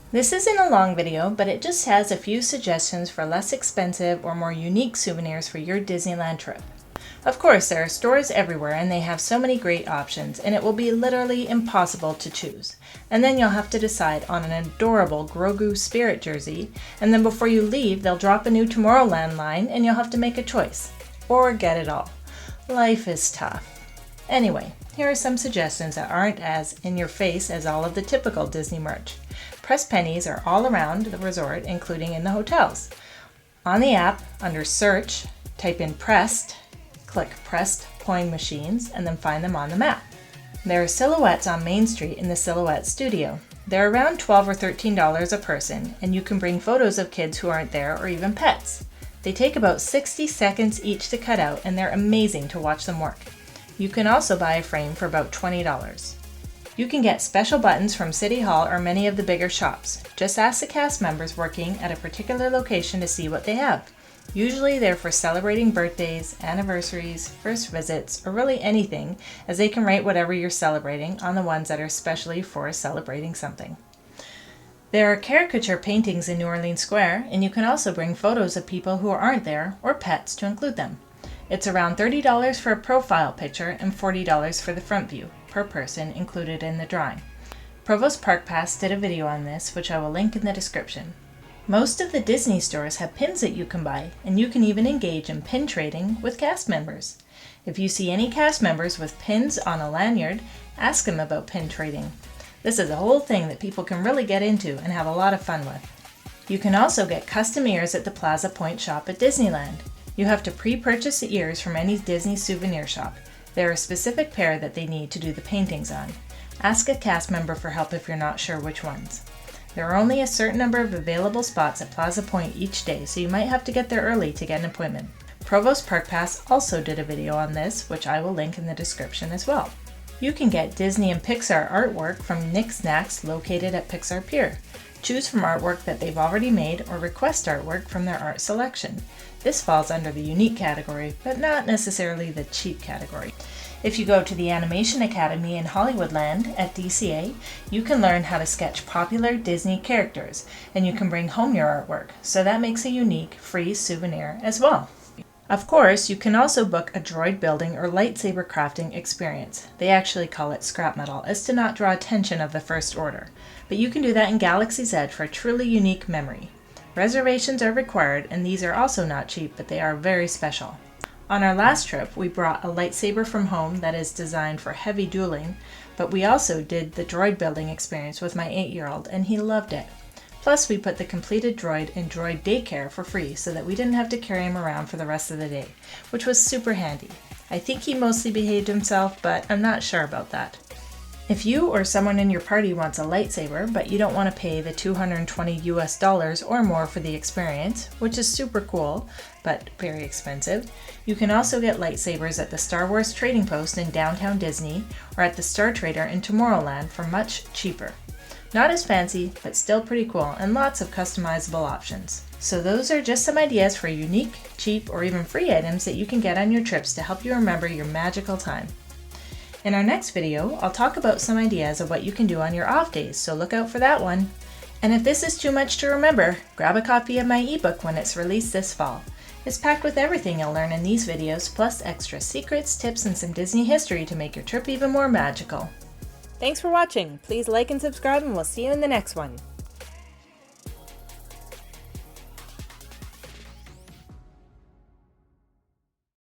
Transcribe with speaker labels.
Speaker 1: This isn't a long video, but it just has a few suggestions for less expensive or more unique souvenirs for your Disneyland trip. Of course, there are stores everywhere and they have so many great options, and it will be literally impossible to choose. And then you'll have to decide on an adorable Grogu Spirit jersey, and then before you leave, they'll drop a new Tomorrowland line and you'll have to make a choice. Or get it all. Life is tough. Anyway, here are some suggestions that aren't as in your face as all of the typical Disney merch. Pressed pennies are all around the resort, including in the hotels. On the app, under Search, type in Pressed, click Pressed coin machines, and then find them on the map. There are silhouettes on Main Street in the Silhouette Studio. They're around $12 or $13 a person, and you can bring photos of kids who aren't there or even pets. They take about 60 seconds each to cut out, and they're amazing to watch them work. You can also buy a frame for about $20. You can get special buttons from City Hall or many of the bigger shops. Just ask the cast members working at a particular location to see what they have. Usually they're for celebrating birthdays, anniversaries, first visits, or really anything, as they can write whatever you're celebrating on the ones that are specially for celebrating something. There are caricature paintings in New Orleans Square, and you can also bring photos of people who aren't there or pets to include them. It's around $30 for a profile picture and $40 for the front view, per person included in the drawing. Provost Park Pass did a video on this, which I will link in the description. Most of the Disney stores have pins that you can buy, and you can even engage in pin trading with cast members. If you see any cast members with pins on a lanyard, ask them about pin trading. This is a whole thing that people can really get into and have a lot of fun with. You can also get custom ears at the Plaza Point shop at Disneyland. You have to pre-purchase the ears from any Disney souvenir shop. There are a specific pair that they need to do the paintings on. Ask a cast member for help if you're not sure which ones. There are only a certain number of available spots at Plaza Point each day, so you might have to get there early to get an appointment. Provost Park Pass also did a video on this, which I will link in the description as well. You can get Disney and Pixar artwork from Nick Snacks located at Pixar Pier. Choose from artwork that they've already made or request artwork from their art selection. This falls under the unique category, but not necessarily the cheap category. If you go to the Animation Academy in Hollywoodland at DCA, you can learn how to sketch popular Disney characters, and you can bring home your artwork, so that makes a unique, free souvenir as well. Of course, you can also book a droid building or lightsaber crafting experience. They actually call it scrap metal, as to not draw attention of the First Order. But you can do that in Galaxy's Edge for a truly unique memory. Reservations are required, and these are also not cheap, but they are very special. On our last trip, we brought a lightsaber from home that is designed for heavy dueling, but we also did the droid building experience with my 8-year-old, and he loved it. Plus, we put the completed droid in droid daycare for free so that we didn't have to carry him around for the rest of the day, which was super handy. I think he mostly behaved himself, but I'm not sure about that. If you or someone in your party wants a lightsaber, but you don't want to pay the $220 US or more for the experience, which is super cool, but very expensive, you can also get lightsabers at the Star Wars Trading Post in downtown Disney or at the Star Trader in Tomorrowland for much cheaper. Not as fancy, but still pretty cool, and lots of customizable options. So those are just some ideas for unique, cheap, or even free items that you can get on your trips to help you remember your magical time. In our next video, I'll talk about some ideas of what you can do on your off days, so look out for that one. And if this is too much to remember, grab a copy of my ebook when it's released this fall. It's packed with everything you'll learn in these videos, plus extra secrets, tips, and some Disney history to make your trip even more magical. Thanks for watching. Please like and subscribe, and we'll see you in the next one.